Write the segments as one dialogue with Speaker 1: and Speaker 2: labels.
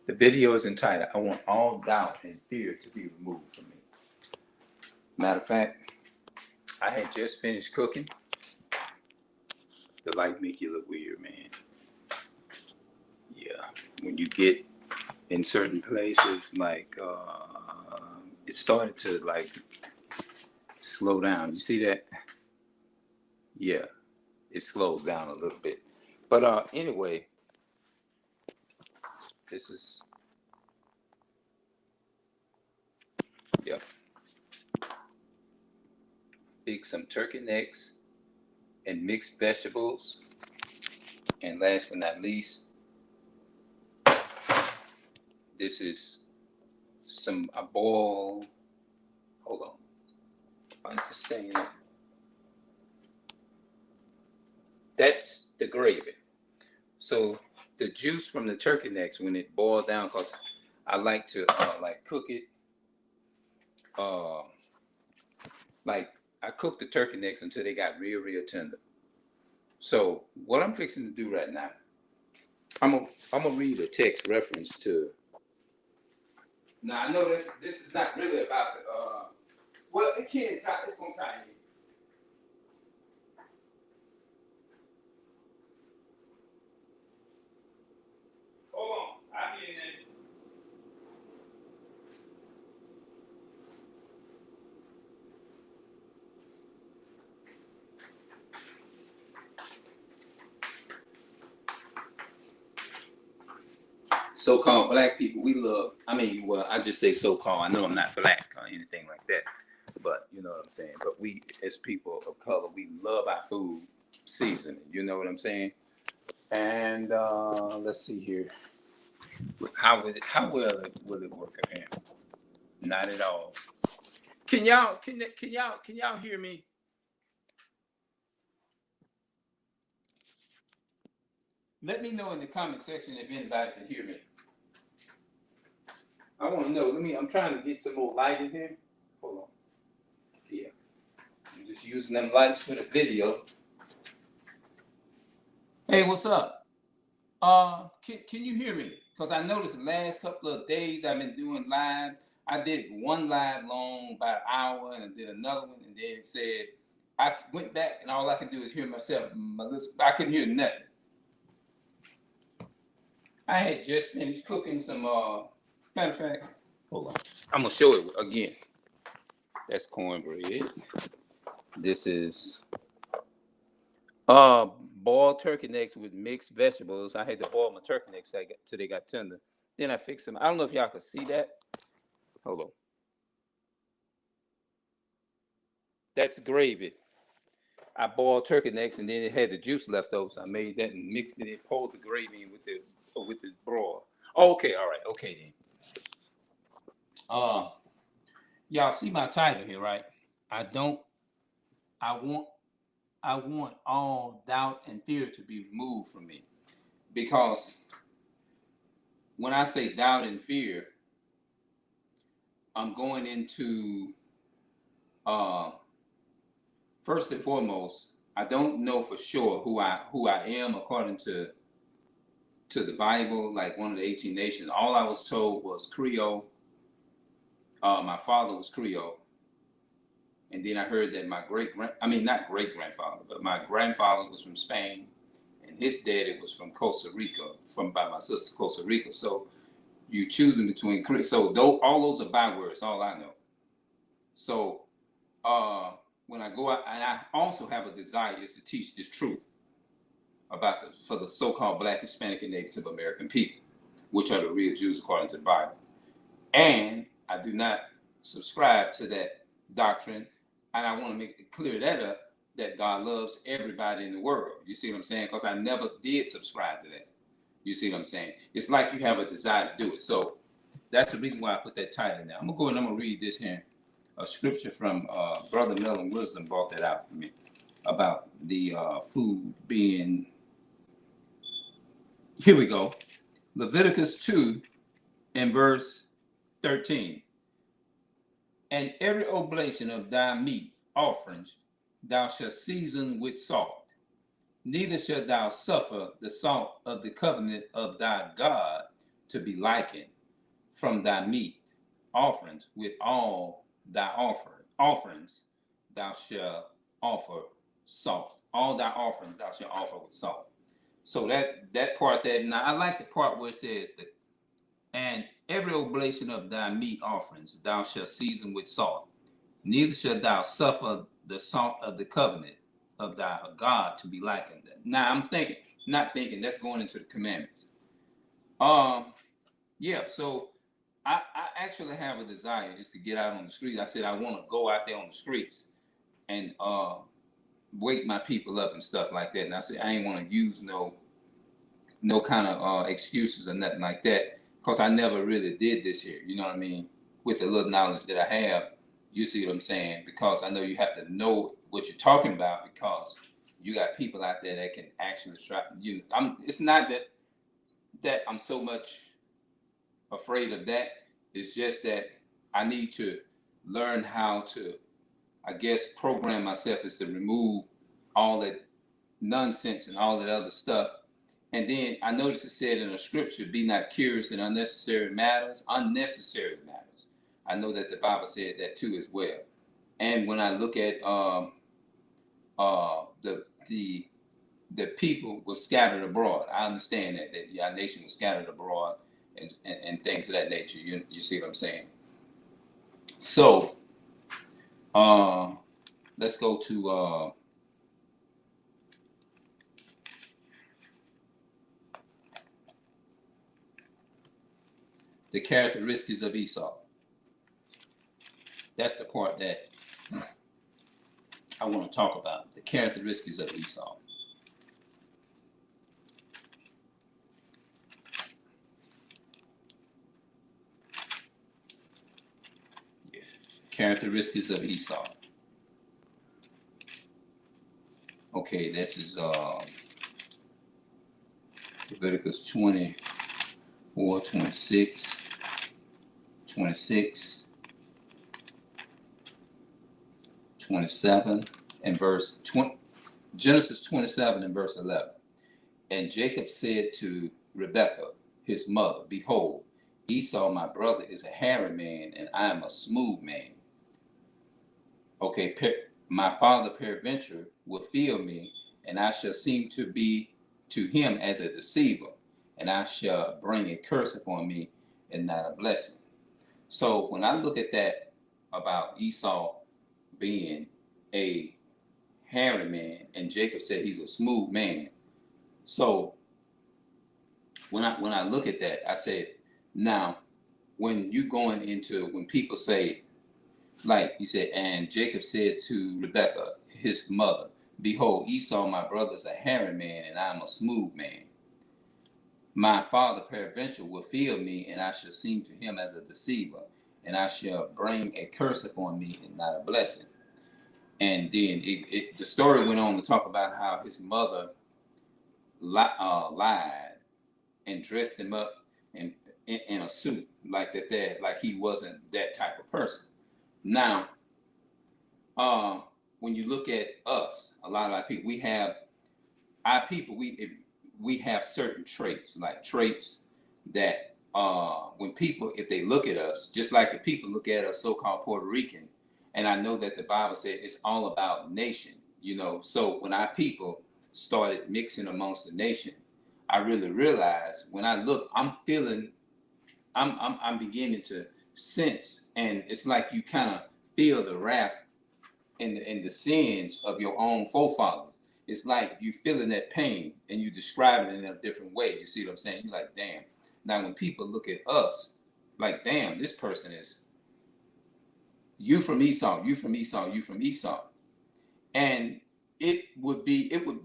Speaker 1: The video is entitled, I Want All Doubt and Fear to Be Removed from Me. Matter of fact, I had just finished cooking. The light make you look weird, man. Yeah, when you get in certain places, like it started to like slow down. You see that? Yeah, it slows down a little bit. But anyway, this is, yeah, fix some turkey necks and mixed vegetables. And last but not least, this is a boil. Hold on. Why is it staying there? That's the gravy. So the juice from the turkey necks, when it boils down, because I like to like cook it. Like I cook the turkey necks until they got real, real tender. So what I'm fixing to do right now, I'm gonna read a text reference to. Now I know this is not really about the well, it can tie. It's gonna tie in. Hold on, I mean that. So-called black people, we love. I mean, well, I just say so-called. I know I'm not black or anything like that, but you know what I'm saying. But we, as people of color, we love our food seasoning. You know what I'm saying? And let's see here. How well will it work here? Not at all. Can y'all hear me? Let me know in the comment section if anybody can hear me. I want to know. I'm trying to get some more light in here. Hold on. Yeah. I'm just using them lights for the video. Hey, what's up? Can you hear me? Because I noticed the last couple of days I've been doing live. I did one live long, about an hour, and I did another one, and then it said I went back, and all I can do is hear myself. I couldn't hear nothing. I had just finished cooking some. Matter of fact, hold on. I'm gonna show it again. That's cornbread. This is boiled turkey necks with mixed vegetables. I had to boil my turkey necks till they got tender. Then I fixed them. I don't know if y'all can see that. Hold on. That's gravy. I boiled turkey necks and then it had the juice left over. So I made that and mixed it and poured the gravy in with the broil. Okay, all right, okay then. Y'all see my title here, right? I want all doubt and fear to be removed from me. Because when I say doubt and fear, I'm going into first and foremost, I don't know for sure who I am according to the Bible, like one of the 18 nations. All I was told was Creole. My father was Creole. And then I heard that not great grandfather, but my grandfather was from Spain, and his daddy was from Costa Rica, by my sister Costa Rica. So you choosing between so all those are bywords, all I know. So when I go out, and I also have a desire is to teach this truth for the so-called Black, Hispanic, and Native American people, which are the real Jews according to the Bible. And I do not subscribe to that doctrine. And I want to make it clear that God loves everybody in the world. You see what I'm saying? Because I never did subscribe to that. You see what I'm saying? It's like you have a desire to do it. So that's the reason why I put that title in there. I'm going to go and I'm going to read this here. A scripture from Brother Melvin Wisdom brought that out for me about the food being. Here we go. Leviticus 2 and verse 13. And every oblation of thy meat offerings thou shalt season with salt. Neither shalt thou suffer the salt of the covenant of thy God to be likened from thy meat offerings with all thy offerings thou shalt offer salt. All thy offerings thou shalt offer with salt. So that part that now I like the part where it says that, and every oblation of thy meat offerings thou shalt season with salt. Neither shalt thou suffer the salt of the covenant of thy God to be likened. Now I'm thinking, not thinking, that's going into the commandments. Yeah, so I actually have a desire is to get out on the street. I said I want to go out there on the streets and wake my people up and stuff like that. And I said I ain't want to use no kind of excuses or nothing like that, because I never really did this here. You know what I mean? With the little knowledge that I have, you see what I'm saying? Because I know you have to know what you're talking about, because you got people out there that can actually try. It's not that I'm so much afraid of that. It's just that I need to learn how to, I guess, program myself is to remove all that nonsense and all that other stuff. And then I noticed it said in the scripture, be not curious in unnecessary matters. Unnecessary matters. I know that the Bible said that too as well. And when I look at the people were scattered abroad, I understand that our nation was scattered abroad and things of that nature. You see what I'm saying? So let's go to the characteristics of Esau. That's the part that I want to talk about, the characteristics of Esau. Yeah. Characteristics of Esau. Okay, this is Leviticus 24, 26. 26, 27, and verse 20, Genesis 27 and verse 11. And Jacob said to Rebekah, his mother, behold, Esau, my brother, is a hairy man, and I am a smooth man. Okay, my father peradventure will feel me, and I shall seem to be to him as a deceiver, and I shall bring a curse upon me and not a blessing. So when I look at that about Esau being a hairy man, and Jacob said he's a smooth man. So when I look at that, I said, now when you going into, when people say, like he said, and Jacob said to Rebekah, his mother, behold, Esau, my brother, is a hairy man, and I am a smooth man. My father peradventure will feel me, and I shall seem to him as a deceiver, and I shall bring a curse upon me and not a blessing. And then the story went on to talk about how his mother lied and dressed him up in a suit like that, like he wasn't that type of person. Now, when you look at us, a lot of our people, we have our people. We have certain traits, like traits that when people, if they look at us, just like if people look at us, so-called Puerto Rican, and I know that the Bible said it's all about nation, So when our people started mixing amongst the nation, I really realized when I look, I'm feeling, I'm beginning to sense, and it's like you kind of feel the wrath and the sins of your own forefathers. It's like you feeling that pain and you describe it in a different way. You see what I'm saying? You're like, damn. Now when people look at us, like, damn, this person is you from Esau, you from Esau, you from Esau. And it would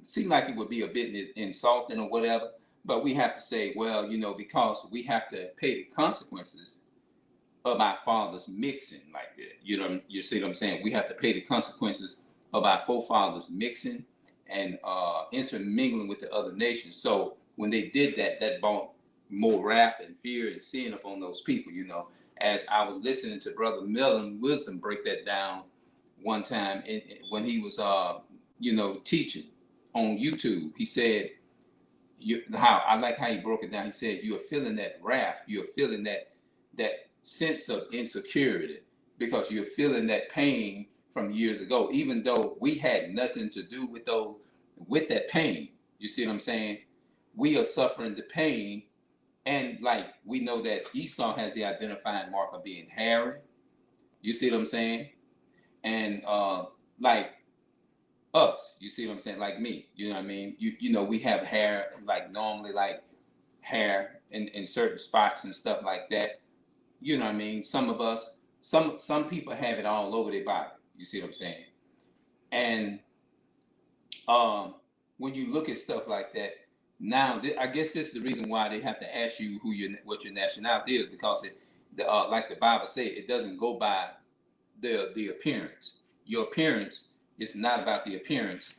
Speaker 1: seem like it would be a bit insulting or whatever, but we have to say, well, because we have to pay the consequences of our fathers mixing like that. You see what I'm saying? We have to pay the consequences of our forefathers mixing and intermingling with the other nations. So when they did that, that brought more wrath and fear and sin upon those people. As I was listening to Brother Millen Wisdom break that down one time when he was teaching on YouTube. He said how I like how he broke it down. He says you are feeling that wrath, you're feeling that sense of insecurity because you're feeling that pain from years ago, even though we had nothing to do with that pain. You see what I'm saying? We are suffering the pain, and like we know that Esau has the identifying mark of being hairy. You see what I'm saying? And like us, you see what I'm saying? Like me, you know what I mean? You know, we have hair, like normally like hair in certain spots and stuff like that. You know what I mean? Some of us, some people have it all over their body. You see what I'm saying? And um, when you look at stuff like that, now I guess this is the reason why they have to ask you what your nationality is, because like the Bible says, it doesn't go by the appearance. Your appearance is not about the appearance.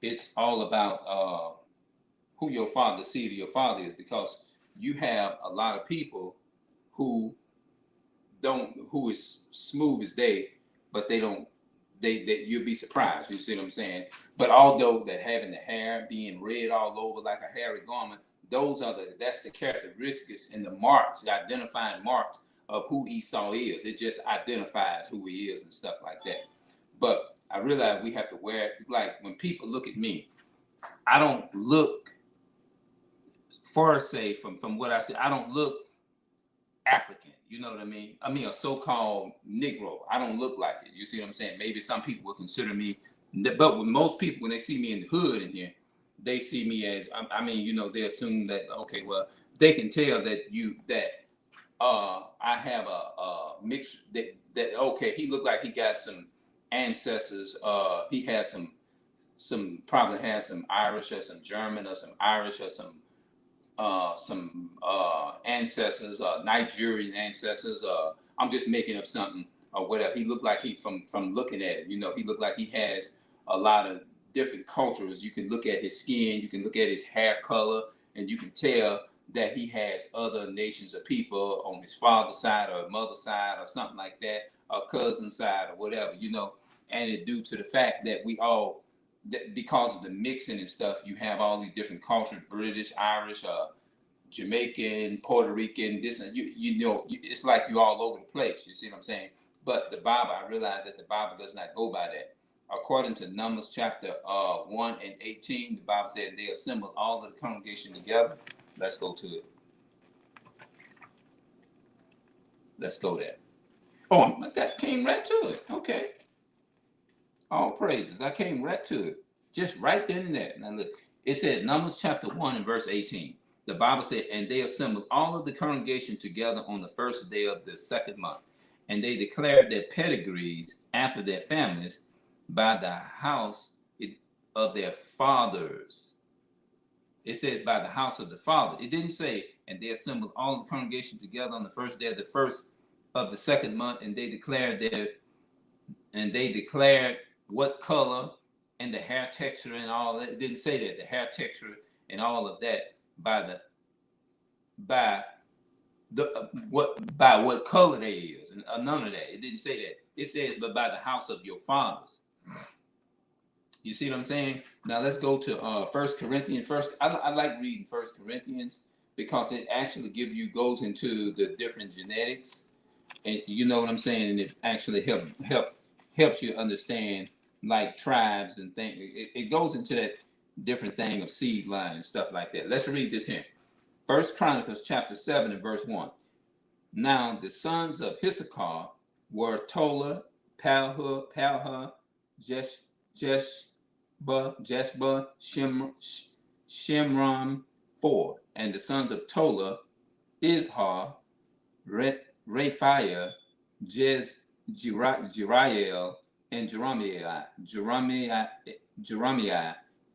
Speaker 1: It's all about who your father, the seed of your father is, because you have a lot of people who who is smooth as they, but they don't, you'll be surprised. You see what I'm saying? But although that having the hair being red all over like a hairy garment, that's the characteristics and the marks, the identifying marks of who Esau is. It just identifies who he is and stuff like that. But I realize we have to wear it. Like when people look at me, I don't look, for say from what I said, I don't look African. You know what I mean? I mean, a so-called Negro. I don't look like it. You see what I'm saying? Maybe some people will consider me, but with most people, when they see me in the hood in here, they see me as, I mean, you know, they assume that, okay, well, they can tell that I have a mixture that okay, he looked like he got some ancestors. He has probably has some Irish or some German or some Irish or some ancestors, Nigerian ancestors. I'm just making up something or whatever. He looked like from looking at it. You know, he looked like he has a lot of different cultures. You can look at his skin, you can look at his hair color, and you can tell that he has other nations of people on his father's side or mother's side or something like that, or cousin side or whatever. You know, and it due to the fact that we all, because of the mixing and stuff, you have all these different cultures: British, Irish, Jamaican, Puerto Rican. This and you know, it's like you're all over the place. You see what I'm saying? But the Bible, I realize that the Bible does not go by that. According to Numbers chapter 1 and 18, the Bible said they assembled all of the congregation together. Let's go to it. Let's go there. Oh, I came right to it. Okay. All praises. I came right to it. Just right then and there. Now look, it said Numbers chapter 1 and verse 18. The Bible said, and they assembled all of the congregation together on the first day of the second month. And they declared their pedigrees after their families by the house of their fathers. It says by the house of the father. It didn't say, and they assembled all the congregation together on the first day of the first of the second month, and they declared what color and the hair texture and all that. It didn't say that. The hair texture and all of that by what color they is, and none of that. It didn't say that. It says, but by the house of your fathers. You see what I'm saying? Now let's go to 1 Corinthians. I like reading 1 Corinthians because it actually goes into the different genetics, and you know what I'm saying, and it actually helps you understand like tribes and things. It goes into that different thing of seed line and stuff like that. Let's read this here. 1 Chronicles chapter 7 and verse 1. Now the sons of Issachar were Tola, Palha, Jeshba, Shimron, 4. And the sons of Tola, Izhar, Rephiah, Jeriel, and Jeremiah,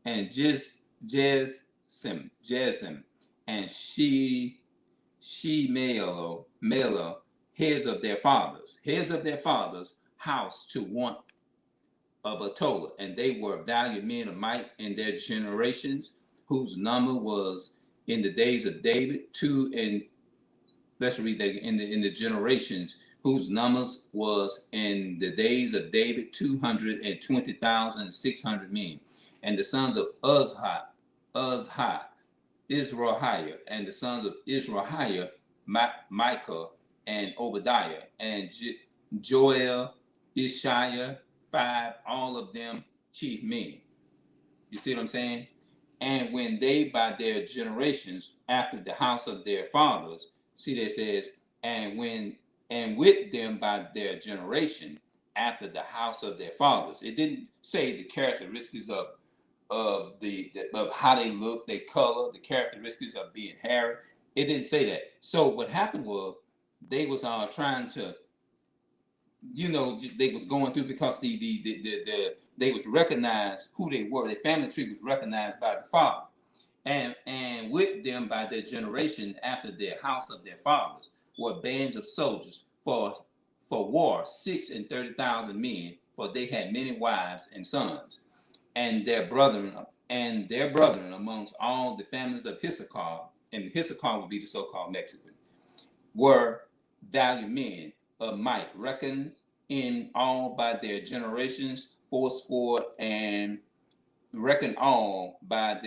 Speaker 1: and Jezim, and Mela, heads of their fathers' house to one of Atola. And they were valiant men of might in their generations, whose number was in the days of David, let's read that in the generations, whose numbers was in the days of David 220,600 men. And the sons of Uzha, Israhiah, and the sons of Israhiah, Micah, and Obadiah, and Joel, Ishiah, 5, all of them chief men. You see what I'm saying? And when they by their generations after the house of their fathers, see that it says, and with them by their generation after the house of their fathers. It didn't say the characteristics of of how they look, their color, the characteristics of being hairy. It didn't say that. So what happened was they was trying to, they was going through because they was recognized who they were. Their family tree was recognized by the father, and with them by their generation after their house of their fathers were bands of soldiers for war, 630,000 men, for they had many wives and sons, and their brethren amongst all the families of Issachar, and Issachar would be the so-called Mexican, were valiant men of might, reckoned in all by their generations, fourscore, and reckoned all by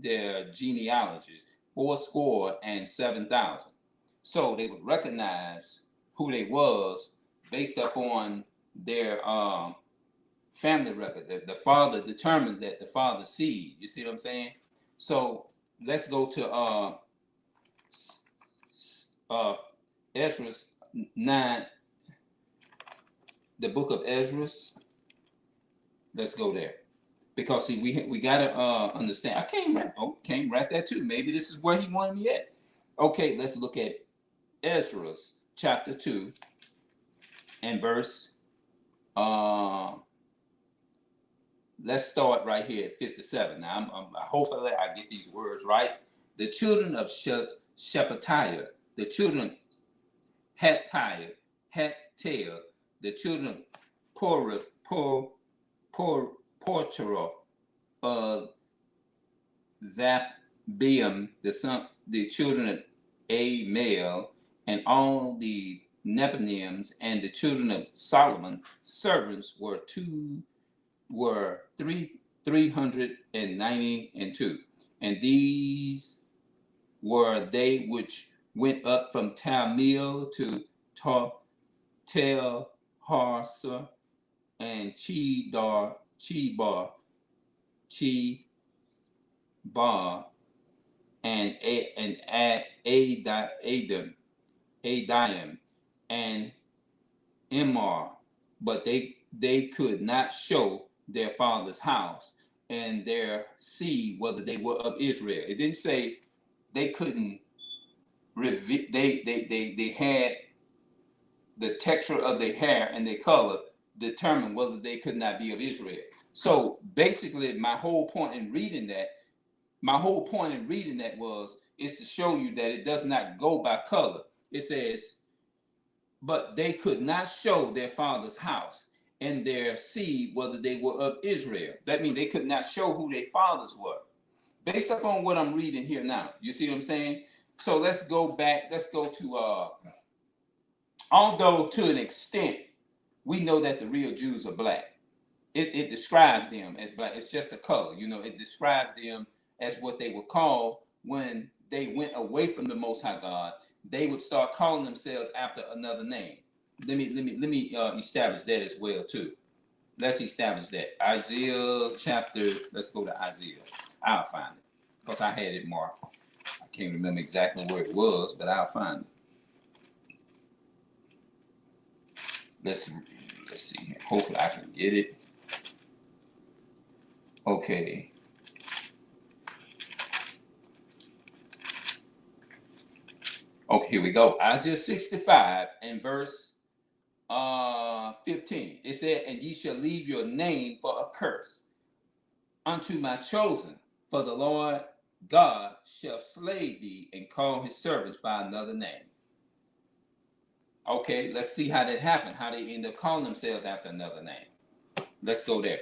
Speaker 1: their genealogies, 7,000. So they would recognize who they was based upon their family record. The father determined that the father's seed. You see what I'm saying? So let's go to Ezra 9, the book of Ezra. Let's go there, because see, we gotta understand. I can't write that too. Maybe this is where he wanted me at. Okay, let's look at Ezra chapter 2 and verse. Let's start right here at 57. Now, hopefully I get these words right. The children of Shephatiah, the children of Hattiah, the children of Portero, Zapbeam, the children of Amael, and all the Nepinims, and the children of Solomon, servants were 392, and these were they which went up from Talmil to Tel Harsa and Chibar, and Adiam, and Imar, but they could not show their father's house and their seed whether they were of Israel. It didn't say they couldn't. They had the texture of their hair and their color determine whether they could not be of Israel. So basically, my whole point in reading that is to show you that it does not go by color. It says, but they could not show their father's house and their seed whether they were of Israel. That means they could not show who their fathers were. Based upon what I'm reading here now. You see what I'm saying? So let's go back. Let's go to, although to an extent, we know that the real Jews are black. It describes them as black. It's just a color. It describes them as what they were called when they went away from the Most High God. They would start calling themselves after another name. Let me establish that as well too. Let's establish that. Isaiah chapter. Let's go to Isaiah. I'll find it because I had it marked. I can't remember exactly where it was, but I'll find it. Let's see here. Hopefully I can get it. Okay. Okay, here we go. Isaiah 65 and verse 15. It said, and ye shall leave your name for a curse unto my chosen, for the Lord God shall slay thee and call his servants by another name. Okay, let's see how that happened, how they end up calling themselves after another name. Let's go there.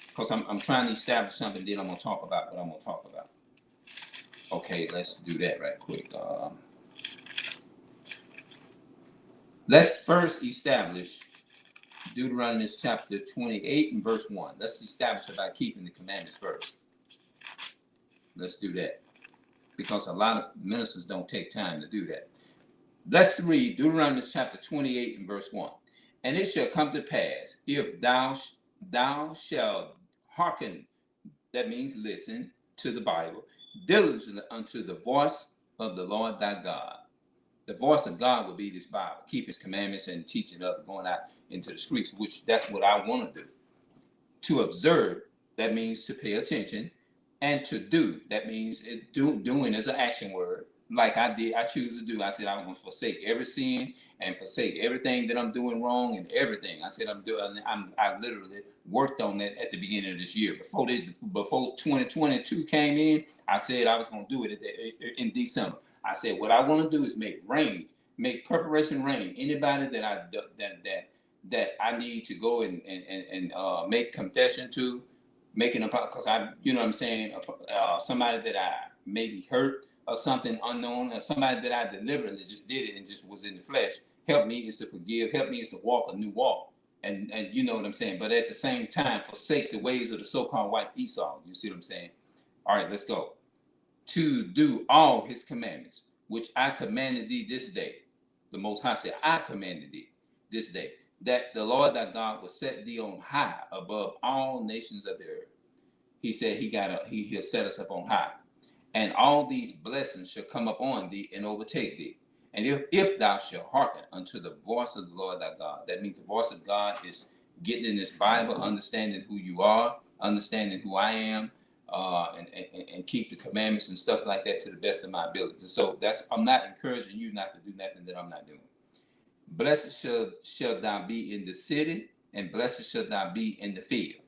Speaker 1: Because I'm trying to establish something, then I'm going to talk about what I'm going to talk about. Okay, let's do that right quick. Let's first establish Deuteronomy chapter 28 and verse 1. Let's establish about keeping the commandments first. Let's do that. because a lot of ministers don't take time to do that. Let's read Deuteronomy chapter 28 and verse 1. And it shall come to pass, if thou shalt hearken, that means listen to the Bible, diligently unto the voice of the Lord thy God. The voice of God will be this Bible, keep his commandments and teaching others, going out into the streets, which that's what I want to do. To observe, that means to pay attention, and to do, that means doing is an action word. Like I did, I choose to do. I said I'm going to forsake every sin and forsake everything that I'm doing wrong and everything. I said I literally worked on that at the beginning of this year. Before 2022 came in, I said I was going to do it in December. I said what I want to do is make preparation rain. Anybody that I need to go and make confession to, making a, because I, you know what I'm saying, somebody that I maybe hurt or something unknown, or somebody that I deliberately just did it and just was in the flesh. Help me is to forgive. Help me is to walk a new walk. And you know what I'm saying. But at the same time, forsake the ways of the so-called white Esau. You see what I'm saying? All right, let's go. To do all his commandments, which I commanded thee this day. The Most High said, I commanded thee this day, that the Lord thy God will set thee on high above all nations of the earth. He said he'll set us up on high. And all these blessings shall come upon thee and overtake thee. And if thou shalt hearken unto the voice of the Lord thy God, that means the voice of God is getting in this Bible, understanding who you are, understanding who I am, and keep the commandments and stuff like that to the best of my ability. So I'm not encouraging you not to do nothing that I'm not doing. Blessed shall thou be in the city, and blessed shall thou be in the field.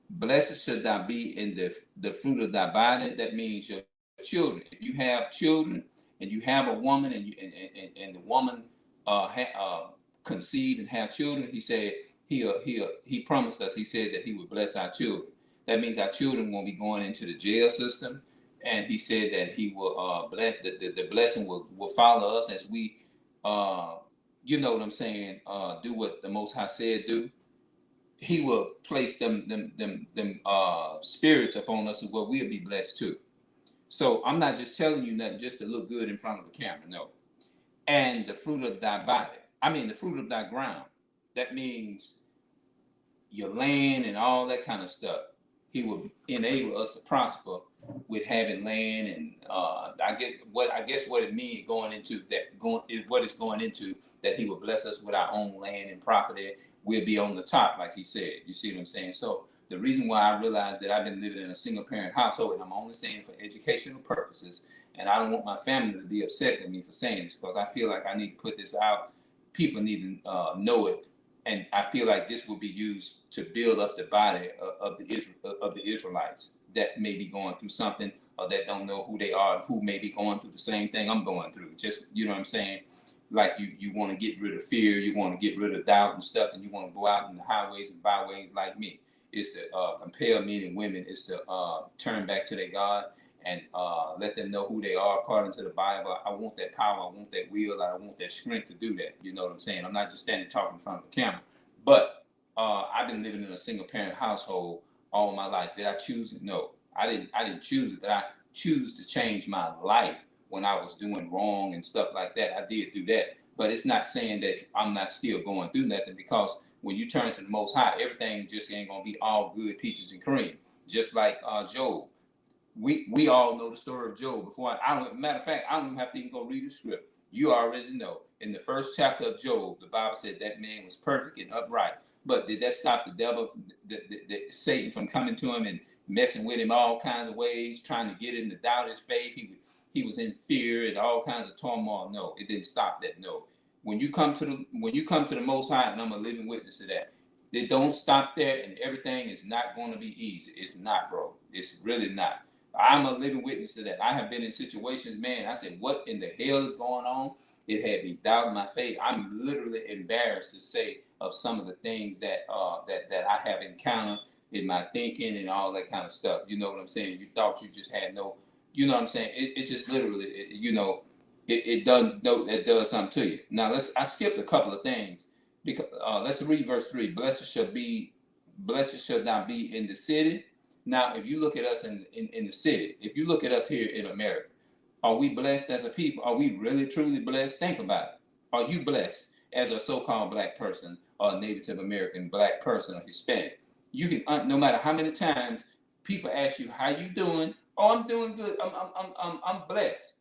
Speaker 1: Blessed shall thou be in the fruit of thy body. That means your children. If you have children and you have a woman and the woman conceive and have children, he said he promised us. He said that he would bless our children. That means our children won't be going into the jail system, and he said that he will bless the blessing will follow us as we you know what I'm saying, do what the Most High said do. He will place them spirits upon us where we'll be blessed too. So I'm not just telling you nothing just to look good in front of the camera, no. And the fruit of thy body, the fruit of thy ground. That means your land and all that kind of stuff. He will enable us to prosper with having land, and I guess what it means going into that he will bless us with our own land and property. We'll be on the top, like he said. You see what I'm saying? So the reason why I realized that I've been living in a single parent household, and I'm only saying for educational purposes, and I don't want my family to be upset with me for saying this, because I feel like I need to put this out. People need to know it, and I feel like this will be used to build up the body of the Israelites that may be going through something, or that don't know who they are, who may be going through the same thing I'm going through. Just, you know what I'm saying? Like you want to get rid of fear, you want to get rid of doubt and stuff, and you want to go out in the highways and byways like me. It's to compel men and women. It's to turn back to their God and let them know who they are according to the Bible. I want that power. I want that will. I want that strength to do that. You know what I'm saying? I'm not just standing talking in front of the camera. But I've been living in a single parent household all my life. Did I choose it? No, I didn't choose it, but I choose to change my life when I was doing wrong and stuff like that. I did do that. But it's not saying that I'm not still going through nothing, because when you turn to the Most High, everything just ain't going to be all good, peaches and cream. Just like Job. We all know the story of Job. Matter of fact, I don't even have to even go read the script. You already know. In the first chapter of Job, the Bible said that man was perfect and upright. But did that stop the devil, Satan, from coming to him and messing with him all kinds of ways, trying to get him to doubt his faith? He was in fear and all kinds of turmoil. No, it didn't stop that. No. When you come to the Most High, and I'm a living witness to that, they don't stop there, and everything is not going to be easy. It's not, bro. It's really not. I'm a living witness to that. I have been in situations, man, I said, what in the hell is going on? It had me doubting my faith. I'm literally embarrassed to say of some of the things that I have encountered in my thinking and all that kind of stuff. You know what I'm saying? You thought you just had no, you know what I'm saying? It's just literally, it does something to you. Now I skipped a couple of things, because let's read verse 3. Blessed shall thou be in the city. Now, if you look at us in the city, if you look at us here in America, Are we blessed as a people? Are we really truly blessed? Think about it. Are you blessed as a so-called black person or Native American black person or Hispanic? You can, no matter how many times people ask you how you doing. Oh, I'm doing good. I'm blessed.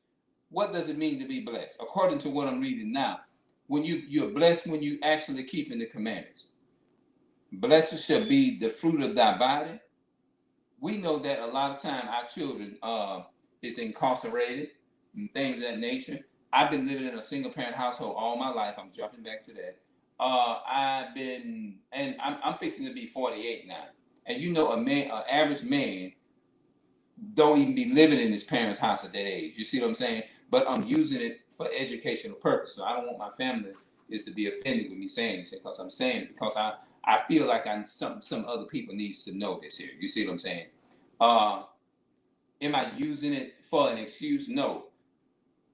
Speaker 1: What does it mean to be blessed? According to what I'm reading now, when you're blessed when you actually keeping the commandments. Blessed shall be the fruit of thy body. We know that a lot of time our children is incarcerated and things of that nature. I've been living in a single parent household all my life. I'm jumping back to that. I'm fixing to be 48 now. And you know, an average man don't even be living in his parents' house at that age. You see what I'm saying? But I'm using it for educational purpose. So I don't want my family is to be offended with me saying this because I'm saying it because I feel like some other people needs to know this here. You see what I'm saying? Am I using it for an excuse? No.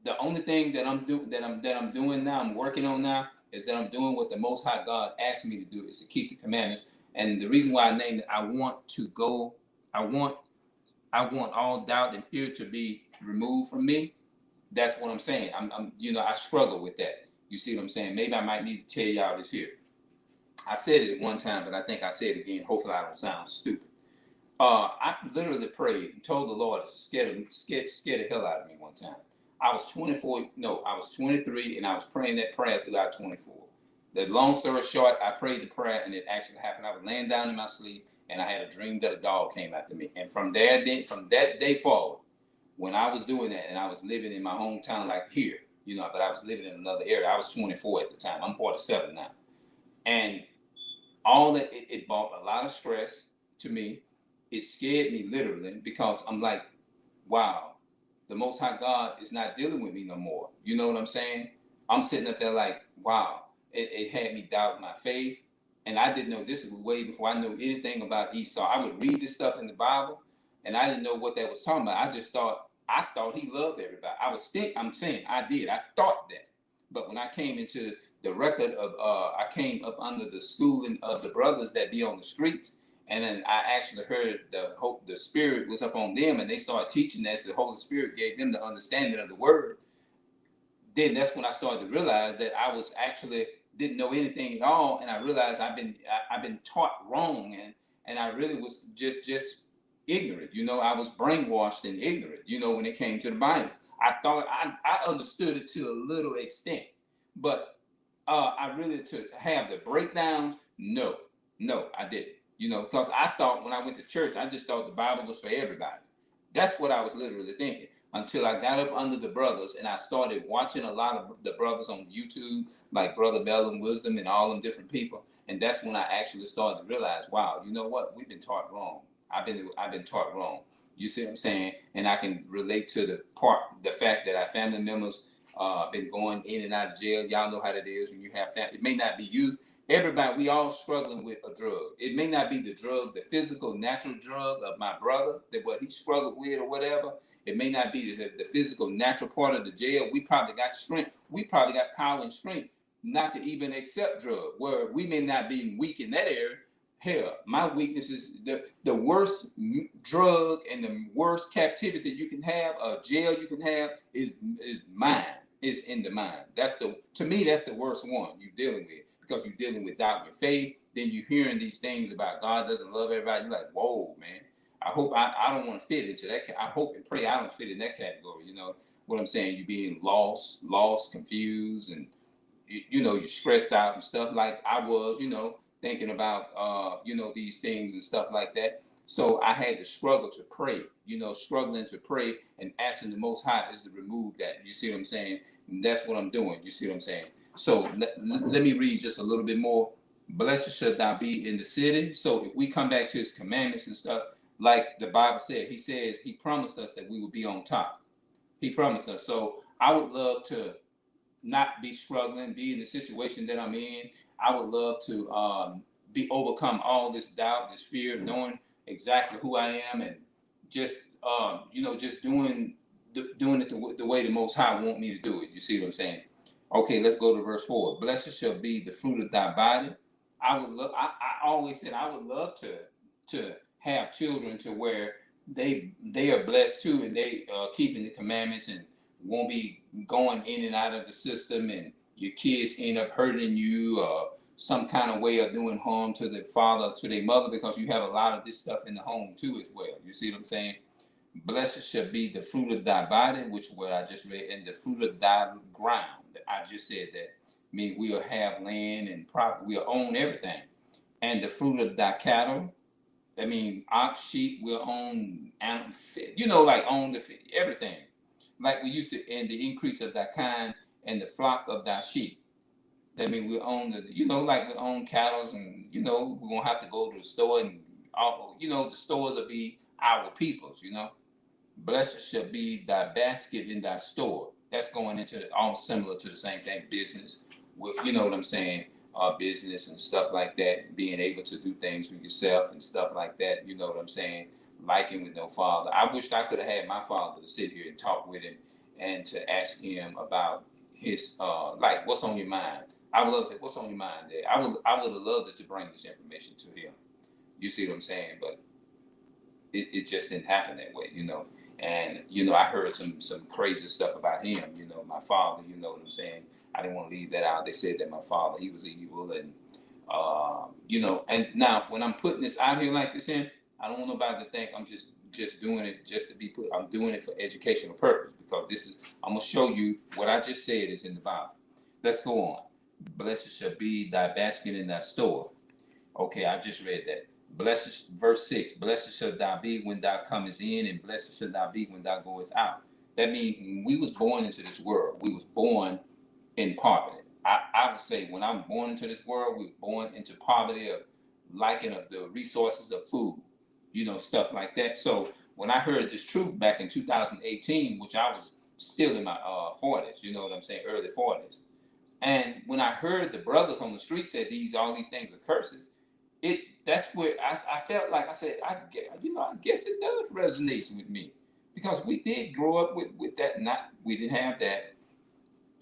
Speaker 1: The only thing that I'm doing now, I'm working on now, is that I'm doing what the Most High God asked me to do, is to keep the commandments. And the reason why I named it, I want all doubt and fear to be removed from me. That's what I'm saying. I struggle with that. You see what I'm saying? Maybe I might need to tell y'all this here. I said it at one time, but I think I said it again. Hopefully I don't sound stupid. I literally prayed and told the Lord to scare the hell out of me one time. I was 23, and I was praying that prayer throughout 24. The long story short, I prayed the prayer, and it actually happened. I was laying down in my sleep, and I had a dream that a dog came after me. And from that day forward, when I was doing that, and I was living in my hometown, like here, but I was living in another area. I was 24 at the time. I'm 47 now, and all that it brought a lot of stress to me. It scared me literally because I'm like, wow, the Most High God is not dealing with me no more. You know what I'm saying? I'm sitting up there like, wow. It had me doubt my faith. And I didn't know, this was way before I knew anything about Esau. I would read this stuff in the Bible, and I didn't know what that was talking about. I thought he loved everybody. I thought that. But when I came into the record of, I came up under the schooling of the brothers that be on the streets, and then I actually heard the Spirit was up on them, and they started teaching as the Holy Spirit gave them the understanding of the word. Then that's when I started to realize that I was actually didn't know anything at all, and I realized I've been taught wrong, and I really was just ignorant. I was brainwashed and ignorant. When it came to the Bible, I thought I understood it to a little extent, but I really to have the breakdowns. No, I didn't. Because I thought when I went to church, I just thought the Bible was for everybody. That's what I was literally thinking until I got up under the brothers and I started watching a lot of the brothers on YouTube, like Brother Bellum Wisdom and all them different people. And that's when I actually started to realize, wow, you know what? We've been taught wrong. I've been taught wrong. You see what I'm saying? And I can relate to the fact that our family members been going in and out of jail. Y'all know how that is when you have family. It may not be you. Everybody, we all struggling with a drug. It may not be the drug, the physical, natural drug of my brother, that what he struggled with or whatever. It may not be the physical, natural part of the jail. We probably got strength. We probably got power and strength not to even accept drug, where we may not be weak in that area. Hell, my weakness is the worst drug and the worst captivity you can have, jail you can have, is mind. Is in the mind. To me, that's the worst one you're dealing with. Because you're dealing with doubt your faith, then you're hearing these things about God doesn't love everybody. You're like, whoa, man. I hope I don't want to fit into that. I hope and pray I don't fit in that category. You know what I'm saying? You being lost, confused, and you're stressed out and stuff like I was. Thinking about these things and stuff like that. So I had to struggle to pray. Struggling to pray and asking the Most High is to remove that. You see what I'm saying? And that's what I'm doing. You see what I'm saying? So let me read just a little bit more. Blessed shall thou be in the city. So if we come back to his commandments and stuff, like the Bible said, he promised us that we would be on top. He promised us. So I would love to not be struggling, be in the situation that I'm in. I would love to overcome all this doubt, this fear, knowing exactly who I am, and just just doing it the way the Most High want me to do it. You see what I'm saying? Okay, let's go to verse 4. Blessed shall be the fruit of thy body. I always said I would love to have children to where they are blessed too, and they keeping the commandments and won't be going in and out of the system, and your kids end up hurting you, or some kind of way of doing harm to the father, to their mother, because you have a lot of this stuff in the home too as well. You see what I'm saying? Blessed shall be the fruit of thy body, which is what I just read, and the fruit of thy ground. I just said that. I mean, we'll have land and property, we'll own everything. And the fruit of thy cattle, I mean, ox, sheep, we'll own, like own everything. Like we used to, and the increase of thy kind and the flock of thy sheep. That means we own like we own cattle, and we won't have to go to the store, and all, the stores will be our people's. Blessed shall be thy basket in thy store. That's going into all similar to the same thing, business with, what I'm saying, business and stuff like that, being able to do things with yourself and stuff like that, you know what I'm saying, liking with no father. I wished I could have had my father to sit here and talk with him and to ask him about his, like, what's on your mind. I would love to say, what's on your mind, Dad? I would have loved to bring this information to him. You see what I'm saying? But it just didn't happen that way. And I heard some crazy stuff about him. My father. You know what I'm saying? I didn't want to leave that out. They said that my father, he was evil, and And now when I'm putting this out here like this, I don't want nobody to think I'm just doing it just to be put. I'm doing it for educational purpose, because I'm gonna show you what I just said is in the Bible. Let's go on. Blessed shall be thy basket in thy store. Okay, I just read that. Blessed, verse 6, blessed shall thou be when thou comest in, and blessed shall thou be when thou goest out. That means when we was born into this world, we was born in poverty. I would say when I'm born into this world, we were born into poverty of liking of the resources of food, stuff like that. So when I heard this truth back in 2018, which I was still in my 40s, you know what I'm saying, early 40s. And when I heard the brothers on the street said all these things are curses, that's where I felt like I said, I guess it does resonate with me, because we did grow up with that. We didn't have that.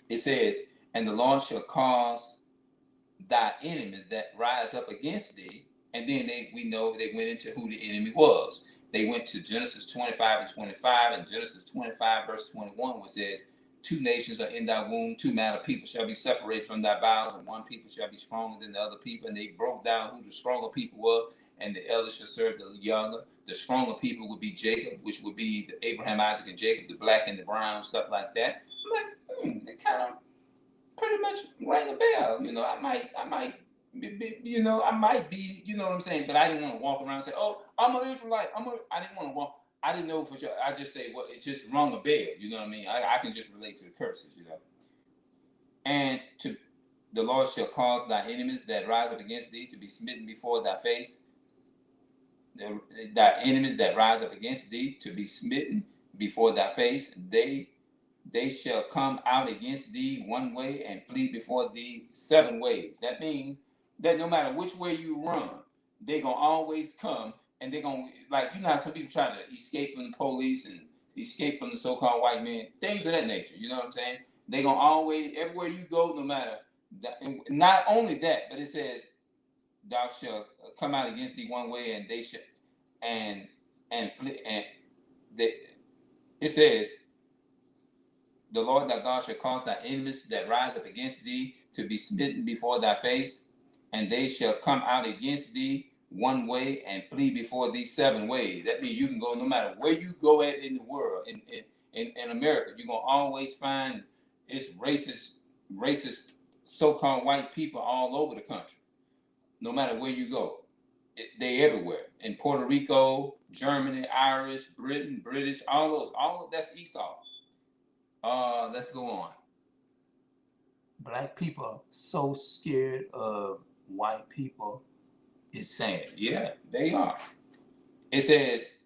Speaker 1: It says, and the Lord shall cause thy enemies that rise up against thee. And then we know they went into who the enemy was. They went to Genesis 25 and 25, and Genesis 25 verse 21, which says, 2 nations are in thy womb, 2 manner of people shall be separated from thy bowels, and 1 people shall be stronger than the other people. And they broke down who the stronger people were, and the elder shall serve the younger. The stronger people would be Jacob, which would be the Abraham, Isaac, and Jacob, the black and the brown, stuff like that. I'm like, it kind of pretty much rang a bell. I might be, you know what I'm saying? But I didn't want to walk around and say, oh, I'm an Israelite. I didn't want to walk. I didn't know for sure. I just say, well, it just rung a bell. You know what I mean? I can just relate to the curses, And to the Lord shall cause thy enemies that rise up against thee to be smitten before thy face. Thy enemies that rise up against thee to be smitten before thy face. They shall come out against thee 1 way and flee before thee 7 ways. That means that no matter which way you run, they're going to always come, and they're going to, like, how some people try to escape from the police and escape from the so-called white man, things of that nature. You know what I'm saying? They're going to always, everywhere you go, no matter, not only that, but it says, thou shalt come out against thee 1 way, and they shall, and flee, and it says, the Lord thy God shall cause thy enemies that rise up against thee to be smitten before thy face, and they shall come out against thee 1 way and flee before thee 7 ways. That means you can go no matter where you go at in the world. In America, you're gonna always find it's racist so-called white people all over the country. No matter where you go, they everywhere. In Puerto Rico, Germany, Irish, Britain, British, all that's Esau. Let's go on. Black people are so scared of white people. It's sad. Yeah, they are. It says,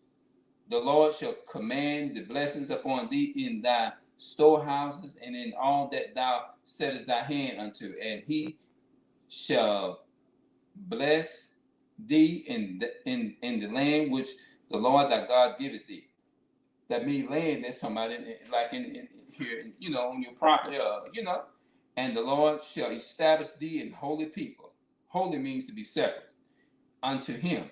Speaker 1: the Lord shall command the blessings upon thee in thy storehouses and in all that thou settest thy hand unto, and he shall bless thee in the land which the Lord thy God giveth thee. That means land that's somebody like in here, on your property, and the Lord shall establish thee in holy people. Holy means to be separate unto him,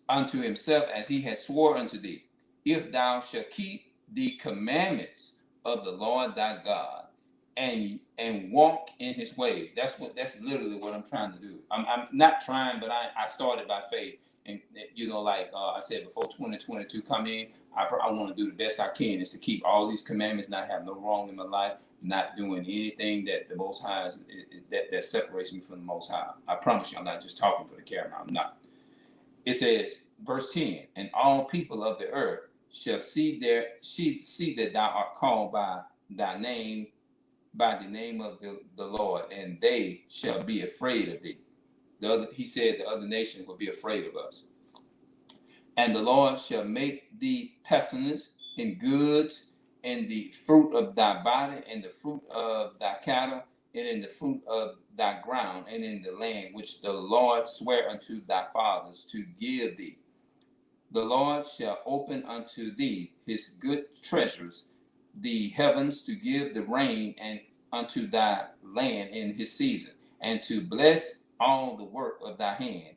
Speaker 1: unto himself, as he has swore unto thee. If thou shalt keep the commandments of the Lord thy God, and walk in his ways. That's literally what I'm trying to do. I'm not trying, but I started by faith. And like I said before, 2022 come in, I want to do the best I can is to keep all these commandments, not have no wrong in my life, not doing anything that the Most High that separates me from the Most High. I promise you, I'm not just talking for the camera. I'm not. It says, verse 10, and all people of the earth shall see that thou art called by thy name, by the name of the Lord, and they shall be afraid of thee. He said the other nations will be afraid of us. And the Lord shall make thee pestilence in goods, in the fruit of thy body, in the fruit of thy cattle, and in the fruit of thy ground, and in the land which the Lord sware unto thy fathers to give thee. The Lord shall open unto thee his good treasures, the heavens, to give the rain and unto thy land in his season, and to bless all the work of thy hand.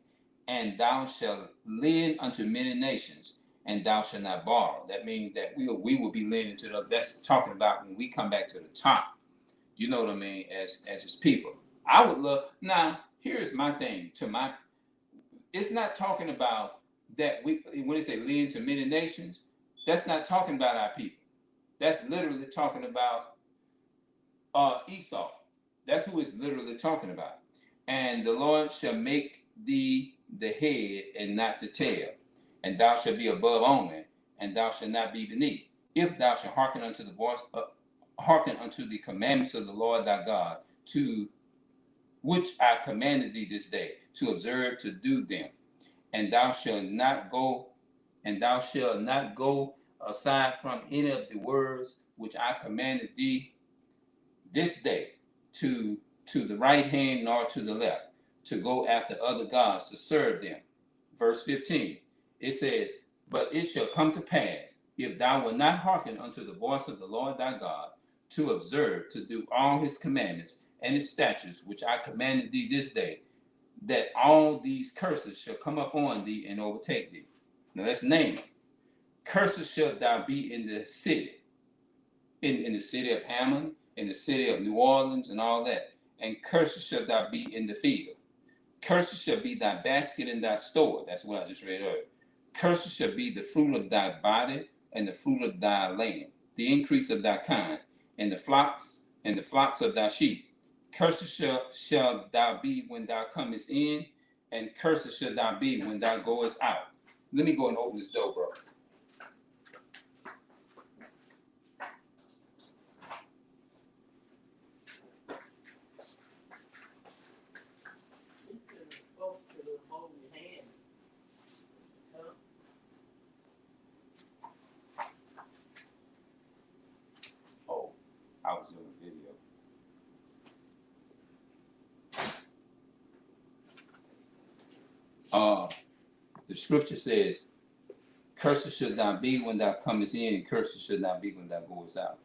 Speaker 1: And thou shalt lend unto many nations, and thou shalt not borrow. That means that we will be lending to the. That's talking about when we come back to the top. You know what I mean? As his people, I would love. Now, here's my thing. It's not talking about that when they say lend to many nations. That's not talking about our people. That's literally talking about Esau. That's who it's literally talking about. And the Lord shall make thee the head and not the tail, and thou shalt be above only, and thou shalt not be beneath. If thou shalt hearken unto the voice, hearken unto the commandments of the Lord thy God, to which I commanded thee this day, to observe to do them, and thou shalt not go aside from any of the words which I commanded thee this day, to the right hand nor to the left, to go after other gods to serve them. Verse 15, it says, but it shall come to pass, if thou wilt not hearken unto the voice of the Lord thy God, to observe to do all his commandments and his statutes which I commanded thee this day, that all these curses shall come upon thee and overtake thee. Now let's name it. Curses shalt thou be in the city, in the city of Hammon, in the city of New Orleans, and all that. And curses shalt thou be in the field. Curses shall be thy basket and thy store. That's what I just read earlier. Curses shall be the fruit of thy body and the fruit of thy land, the increase of thy kind, and the flocks of thy sheep. Curses shall thou be when thou comest in, and curses shall thou be when thou goest out. Let me go and open this door, bro. Oh, I was doing a video. The scripture says, curses should not be when thou comest in, and curses should not be when thou goest out.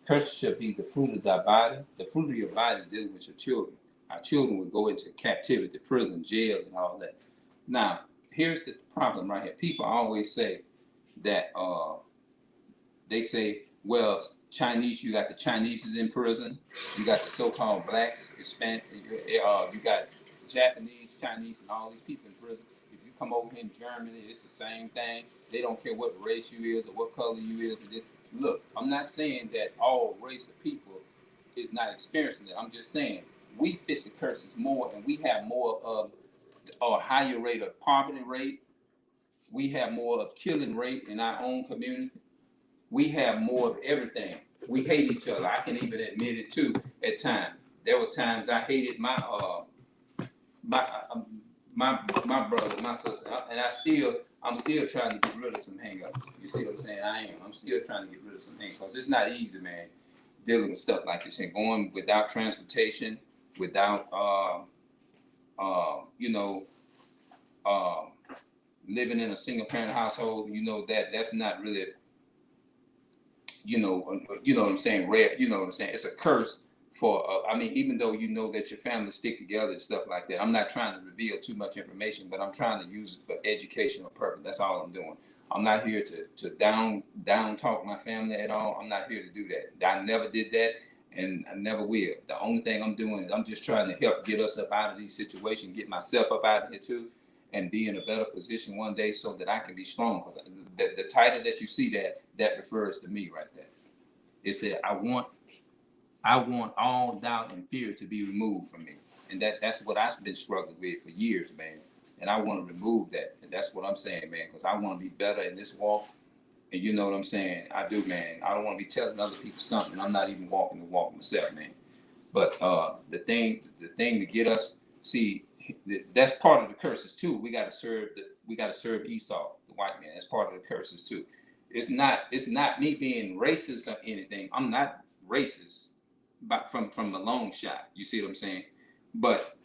Speaker 1: Curses shall be the fruit of thy body. The fruit of your body is dealing with your children. Our children will go into captivity, prison, jail, and all that. Now, here's the problem right here. People always say that they say, well, Chinese, you got the Chinese in prison, you got the so-called blacks, Hispanic, you got Japanese, Chinese, and all these people in prison. If you come over here in Germany, it's the same thing. They don't care what race you is or what color you is. Look, I'm not saying that all race of people is not experiencing it. I'm just saying we fit the curses more, and we have more of a higher rate of poverty rate. We have more of killing rate in our own community. We have more of everything. We hate each other. I can even admit it too. At times, there were times I hated my brother, my sister, and I'm still trying to get rid of some hangups. You see what I'm saying? I'm still trying to get rid of some hangups because it's not easy, man, dealing with stuff like this and going without transportation, without living in a single parent household. That's not really. You know what I'm saying? Rare, you know what I'm saying? It's a curse for, even though you know that your family stick together and stuff like that. I'm not trying to reveal too much information, but I'm trying to use it for educational purpose. That's all I'm doing. I'm not here to down talk my family at all. I'm not here to do that. I never did that, and I never will. The only thing I'm doing is I'm just trying to help get us up out of these situations, get myself up out of here too, and be in a better position one day so that I can be strong. Because the title that you see that refers to me right there. It said, I want all doubt and fear to be removed from me. And that's what I've been struggling with for years, man. And I want to remove that. And that's what I'm saying, man, because I want to be better in this walk. And you know what I'm saying? I do, man. I don't want to be telling other people something. I'm not even walking the walk myself, man. But the thing to get us, see, that's part of the curses too. We got to serve Esau, the white man. That's part of the curses too. It's not me being racist or anything. I'm not racist, but from a long shot. You see what I'm saying? But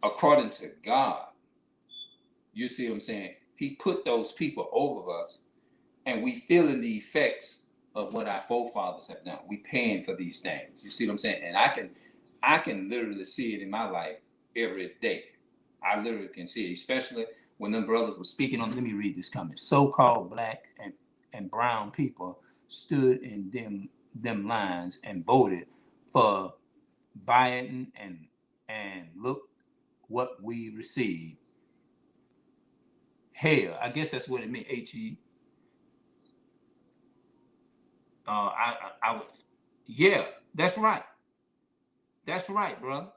Speaker 1: according to God, you see what I'm saying? He put those people over us, and we feeling the effects of what our forefathers have done. We paying for these things. You see what I'm saying? And I can literally see it in my life every day. I literally can see it, especially when them brothers were speaking on. Let me read this comment. So-called black and brown people stood in them lines and voted for Biden, and look what we received. Hell, I guess that's what it meant. He. Yeah, that's right. That's right, brother.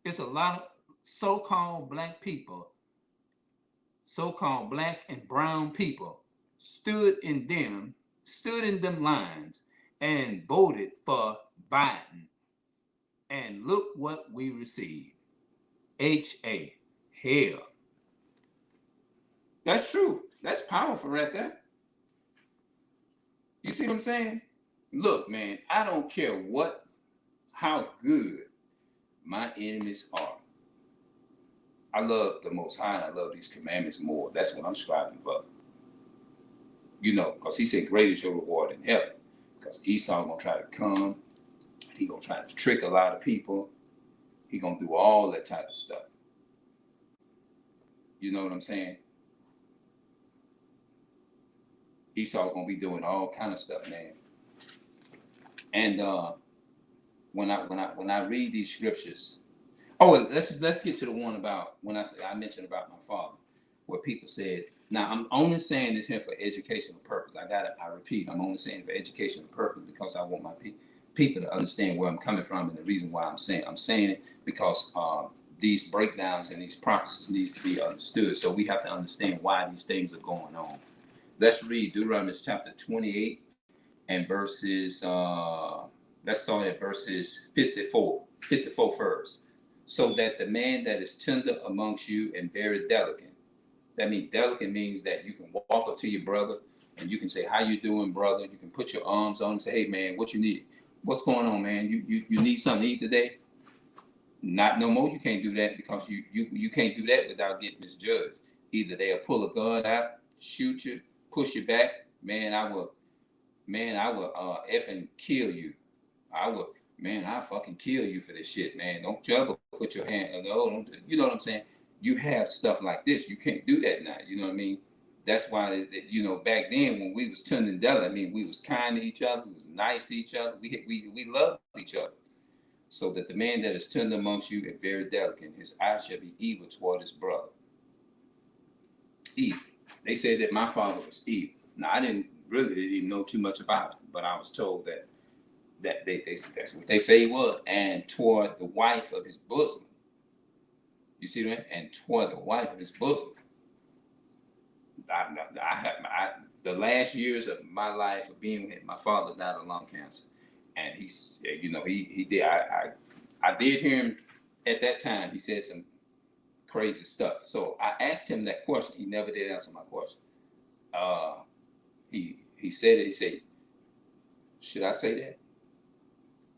Speaker 1: It's a lot of so-called black people, so-called black and brown people stood in them lines and voted for Biden. And look what we received. H.A. Hell. That's true. That's powerful right there. You see what I'm saying? Look, man, I don't care how good my enemies are. I love the Most High, and I love these commandments more. That's what I'm striving for. You know, because he said, great is your reward in heaven. Because Esau going to try to come. He going to try to trick a lot of people. He going to do all that type of stuff. You know what I'm saying? Esau going to be doing all kind of stuff, man. And when I read these scriptures, let's get to the one about when I mentioned about my father, where people said, now I'm only saying this here for educational purpose. I repeat, I'm only saying for educational purpose because I want my people to understand where I'm coming from, and the reason why I'm saying it because these breakdowns and these prophecies needs to be understood. So we have to understand why these things are going on. Let's read Deuteronomy chapter 28 and verses. Let's start at verses 54 first. So that the man that is tender amongst you and very delicate. That means delicate means that you can walk up to your brother and you can say, how you doing, brother? You can put your arms on and say, hey, man, what you need? What's going on, man? You need something to eat today? Not no more. You can't do that because you can't do that without getting misjudged. Either they'll pull a gun out, shoot you, push you back. Man, I will effing kill you. I'll fucking kill you for this shit, man. Don't you ever put your hand, you know what I'm saying? You have stuff like this. You can't do that now. You know what I mean? That's why, back then when we was tender and delicate, I mean, we was kind to each other. We was nice to each other. We loved each other. So that the man that is tender amongst you and very delicate, his eyes shall be evil toward his brother. Evil. They said that my father was evil. Now, I didn't even know too much about him, but I was told that that's what they say he was. And toward the wife of his bosom. You see that? And toward the wife of his bosom. The last years of my life of being with him, my father died of lung cancer. And he did. I did hear him at that time. He said some crazy stuff. So I asked him that question. He never did answer my question. He said it. He said, should I say that?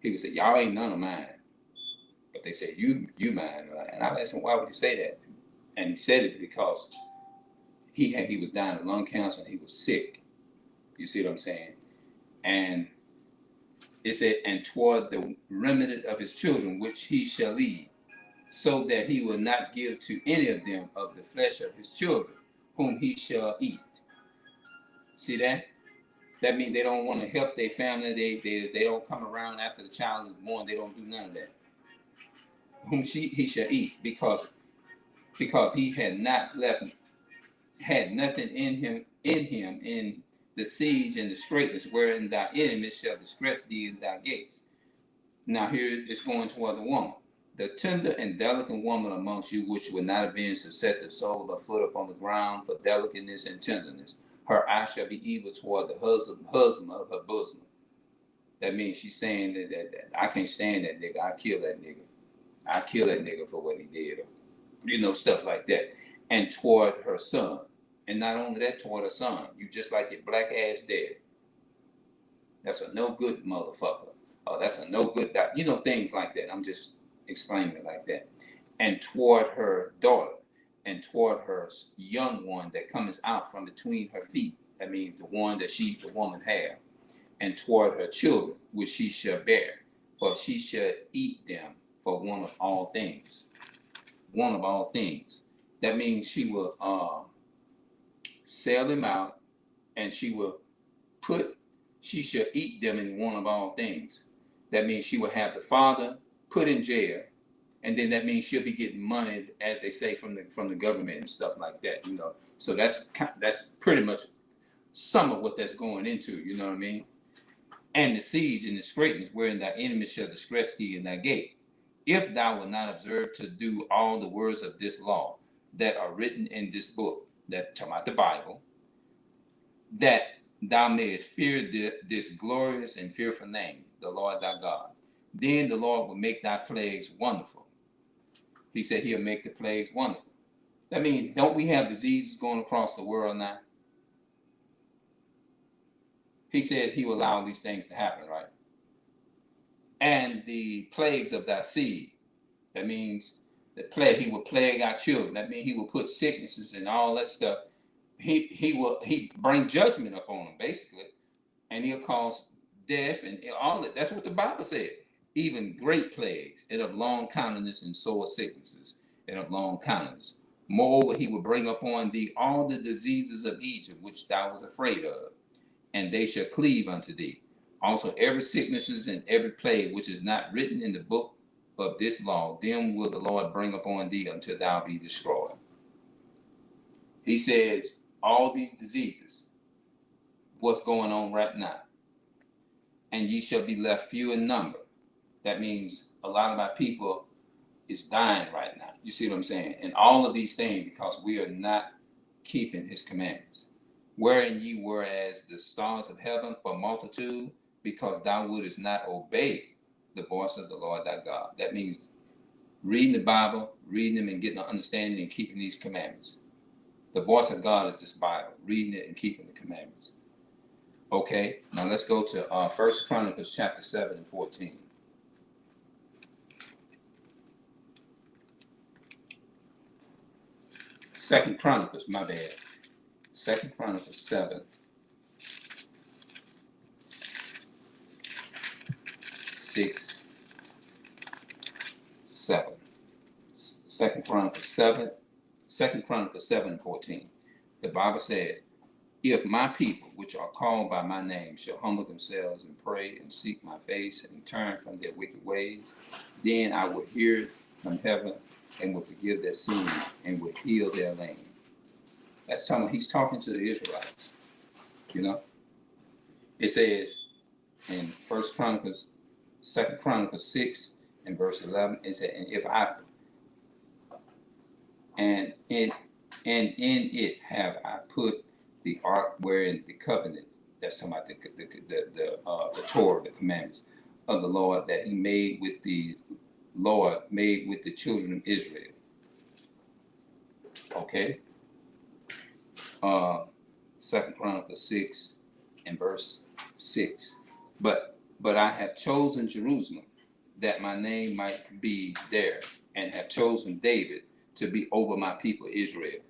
Speaker 1: He would say, y'all ain't none of mine. But they said, you mine. And I asked him, why would he say that? And he said it because he was dying of lung cancer and he was sick. You see what I'm saying? And it said, and toward the remnant of his children, which he shall lead, so that he will not give to any of them of the flesh of his children, whom he shall eat. See that? That means they don't want to help their family. They don't come around after the child is born. They don't do none of that. Whom he shall eat, because he had nothing in the siege and the straitness, wherein thy enemies shall distress thee in thy gates. Now here it's going toward the woman. The tender and delicate woman amongst you, which would not avenge to set the sole of her foot upon the ground for delicateness and tenderness. Her eye shall be evil toward the husband of her bosom. That means she's saying that I can't stand that nigga. I kill that nigga. I kill that nigga for what he did. Stuff like that. And toward her son. And not only that, toward her son. You just like your black ass dead. That's a no good motherfucker. That's a no good, things like that. I'm just explaining it like that. And toward her daughter. And toward her young one that comes out from between her feet. That means the one that the woman have. And toward her children, which she shall bear. For she shall eat them for one of all things. One of all things. That means she will sell them out, and she shall eat them in one of all things. That means she will have the father put in jail, and then that means she'll be getting money, as they say, from the government and stuff like that. So that's pretty much some of what that's going into. You know what I mean? And the siege and the straitness, wherein thy enemies shall distress thee in thy gate. If thou wilt not observe to do all the words of this law that are written in this book, that talking about the Bible, that thou mayest fear this glorious and fearful name, the Lord thy God, then the Lord will make thy plagues wonderful. He said he'll make the plagues wonderful. That means, don't we have diseases going across the world now? He said he will allow these things to happen, right? And the plagues of thy seed. That means he will plague our children. That means he will put sicknesses and all that stuff. He bring judgment upon them, basically. And he'll cause death and all that. That's what the Bible said. Even great plagues, and of long countenance and sore sicknesses, and of long countenance. Moreover, he will bring upon thee all the diseases of Egypt, which thou was afraid of, and they shall cleave unto thee. Also every sicknesses and every plague which is not written in the book of this law, them will the Lord bring upon thee until thou be destroyed. He says all these diseases, what's going on right now, and ye shall be left few in number. That means a lot of our people is dying right now. You see what I'm saying? And all of these things because we are not keeping his commandments. Wherein ye were as the stars of heaven for multitude, because thou wouldest not obey the voice of the Lord thy God. That means reading the Bible, reading them and getting an understanding and keeping these commandments. The voice of God is this Bible, reading it and keeping the commandments. Okay, now let's go to 1 Chronicles chapter 7 and 14. Second Chronicles, my bad. 2 Chronicles 7. 6, 7. 2 Chronicles 7. 2 Chronicles 7 and 14. The Bible said, if my people, which are called by my name, shall humble themselves and pray and seek my face and turn from their wicked ways, then I will hear from heaven and will forgive their sins and will heal their land. That's telling, he's talking to the Israelites. It says in 2 Chronicles 6 and verse 11, it said, and in it have I put the ark wherein the covenant, that's talking about the Torah, the commandments of the Lord that he made with the children of Israel. Okay. 2 Chronicles 6 and verse 6. But I have chosen Jerusalem, that my name might be there, and have chosen David to be over my people Israel.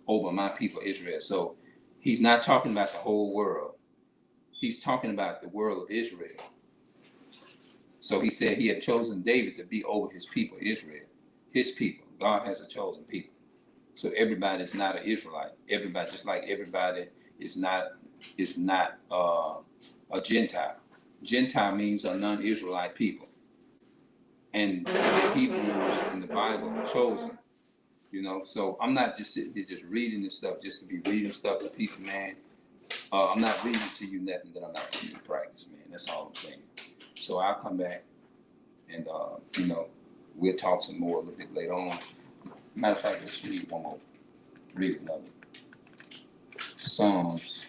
Speaker 1: Over my people Israel. So he's not talking about the whole world. He's talking about the world of Israel. So he said he had chosen David to be over his people Israel. His people. God has a chosen people. So everybody is not an Israelite. Everybody, just like everybody is not is not a Gentile. Gentile means a non-Israelite people. And the Hebrews in the Bible are chosen. You know, so I'm not just sitting here just reading this stuff just to be reading stuff to people, man. I'm not reading to you nothing that I'm not putting in practice, man. That's all I'm saying. So I'll come back and, you know, we'll talk some more a little bit later on. Matter of fact, let's read one more. Read another. Psalms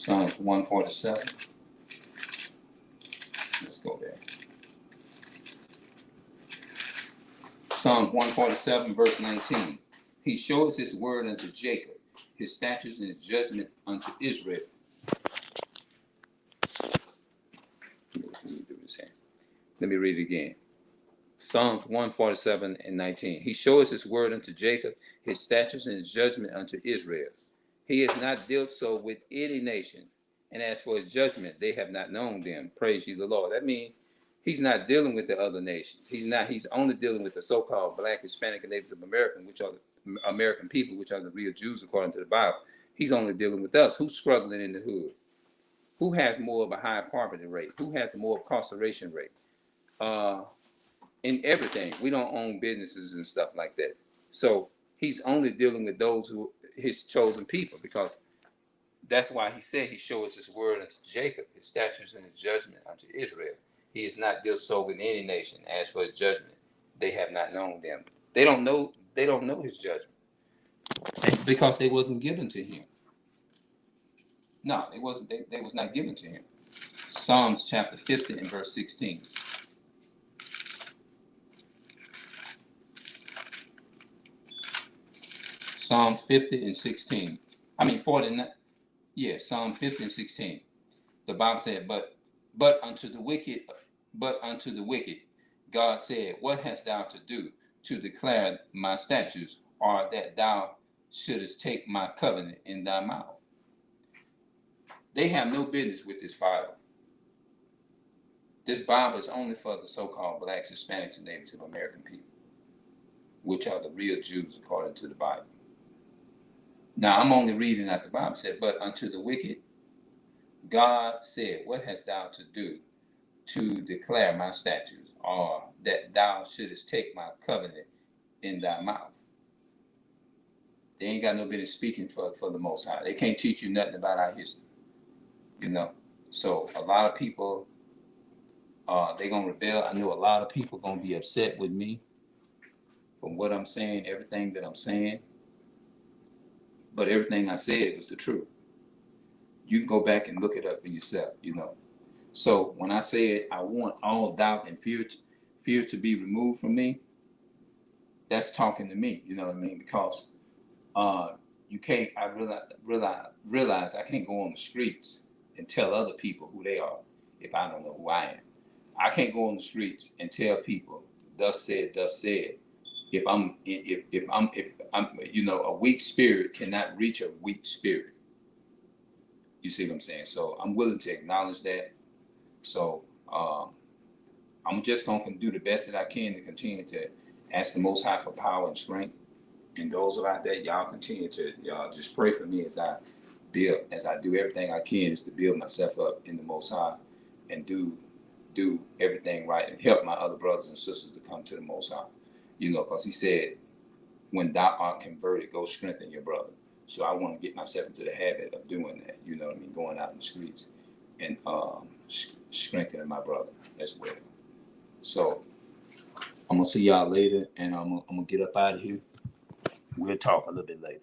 Speaker 1: 147. Let's go there. Psalm 147, verse 19. He shows his word unto Jacob, his statutes and his judgment unto Israel. Let me read it again. Psalms 147 and 19. He shows his word unto Jacob, his statutes and his judgment unto Israel. He has not dealt so with any nation, and as for his judgment, they have not known them. Praise ye the Lord. That means he's not dealing with the other nations. He's only dealing with the so-called Black, Hispanic, and Native American, which are the American people, which are the real Jews according to the Bible. He's only dealing with us. Who's struggling in the hood? Who has more of a high poverty rate? Who has more incarceration rate? In everything. We don't own businesses and stuff like that. So he's only dealing with those who his chosen people, because that's why he said he shows his word unto Jacob, his statutes and his judgment unto Israel. He is not dealt so with any nation. As for his judgment, they have not known them. They don't know his judgment. Because they wasn't given to him. No, it wasn't, they was not given to him. Psalms chapter 50 and verse 16. Psalm 50 and 16. I mean 49. Yeah, Psalm 50 and 16. The Bible said, but unto the wicked, God said, what hast thou to do to declare my statutes, or that thou shouldest take my covenant in thy mouth? They have no business with this Bible. This Bible is only for the so-called Blacks, Hispanics, and Native American people, which are the real Jews according to the Bible. Now, I'm only reading out the Bible said, but unto the wicked, God said, what hast thou to do to declare my statutes, or that thou shouldest take my covenant in thy mouth? They ain't got no business speaking for the Most High. They can't teach you nothing about our history, you know. So a lot of people, they're going to rebel. I know a lot of people going to be upset with me from what I'm saying, everything that I'm saying. But everything I said was the truth. You can go back and look it up for yourself, you know. So when I said I want all doubt and fear to be removed from me, that's talking to me, you know what I mean? Because you can't, I realize I can't go on the streets and tell other people who they are if I don't know who I am. I can't go on the streets and tell people, thus said, if I'm, you know, a weak spirit cannot reach a weak spirit. You see what I'm saying? So I'm willing to acknowledge that. So I'm just going to do the best that I can to continue to ask the Most High for power and strength. And those out there, y'all continue to just pray for me as I do everything I can is to build myself up in the Most High and do everything right and help my other brothers and sisters to come to the Most High. You know, because he said, when thou art converted, go strengthen your brother. So I want to get myself into the habit of doing that, you know what I mean, going out in the streets and strengthening my brother as well. So I'm going to see y'all later, and I'm going to get up out of here. We'll talk a little bit later.